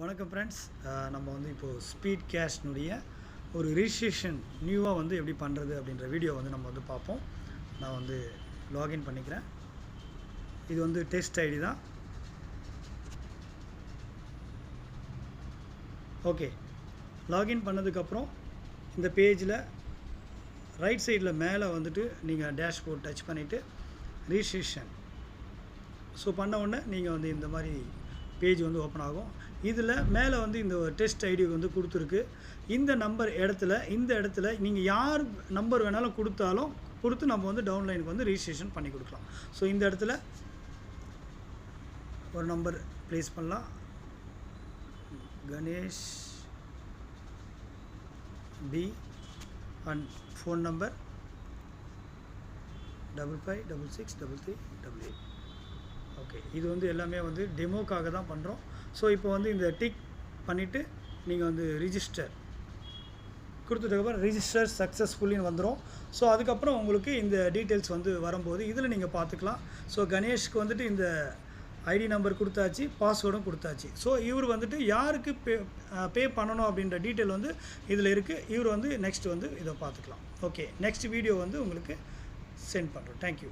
வணக்கம் ஃப்ரெண்ட்ஸ். நம்ம வந்து இப்போது ஸ்பீட் கேஷ்னுடைய ஒரு ரிஜிஸ்ட்ரேஷன் நியூவாக வந்து எப்படி பண்ணுறது அப்படின்ற வீடியோ வந்து நம்ம வந்து பார்ப்போம். நான் வந்து லாகின் பண்ணிக்கிறேன். இது வந்து டெஸ்ட் ஐடி தான். ஓகே, லாகின் பண்ணதுக்கப்புறம் இந்த பேஜில் ரைட் சைடில் மேலே வந்துட்டு நீங்கள் டேஷ்போர்ட் டச் பண்ணிவிட்டு ரிஜிஸ்ட்ரேஷன் பண்ண உடனே நீங்கள் வந்து இந்த மாதிரி பேஜ் வந்து ஓப்பன் ஆகும். இதில் மேலே வந்து இந்த டெஸ்ட் ஐடி வந்து கொடுத்துருக்கு. இந்த இடத்துல நீங்கள் யார் நம்பர் வேணாலும் கொடுத்து நம்ம வந்து டவுன்லைனுக்கு வந்து ரிஜிஸ்ட்ரேஷன் பண்ணி கொடுக்கலாம். ஸோ இந்த இடத்துல ஒரு நம்பர் ப்ளேஸ் பண்ணலாம். Ganesh B and phone number 55663388. Okay, இது வந்து எல்லாமே வந்து டெமோக்காக தான் பண்ணுறோம். ஸோ இப்போ வந்து இந்த டிக் பண்ணிவிட்டு நீங்கள் வந்து ரிஜிஸ்டர் கொடுத்ததுக்கப்புறம் ரிஜிஸ்டர் சக்ஸஸ்ஃபுல்லின்னு வந்துடும். ஸோ அதுக்கப்புறம் உங்களுக்கு இந்த டீட்டெயில்ஸ் வந்து வரும்போது இதில் நீங்கள் பார்த்துக்கலாம். ஸோ கணேஷ்க்கு வந்துட்டு இந்த ஐடி நம்பர் கொடுத்தாச்சு, பாஸ்வேர்டும் கொடுத்தாச்சு. ஸோ இவர் வந்துட்டு யாருக்கு பே பண்ணணும் அப்படின்ற டீட்டெயில் வந்து இதில் இருக்குது. இவர் வந்து நெக்ஸ்ட் வந்து இதை பார்த்துக்கலாம். ஓகே, நெக்ஸ்ட் வீடியோ வந்து உங்களுக்கு சென்ட் பண்ணுறோம். தேங்க்யூ.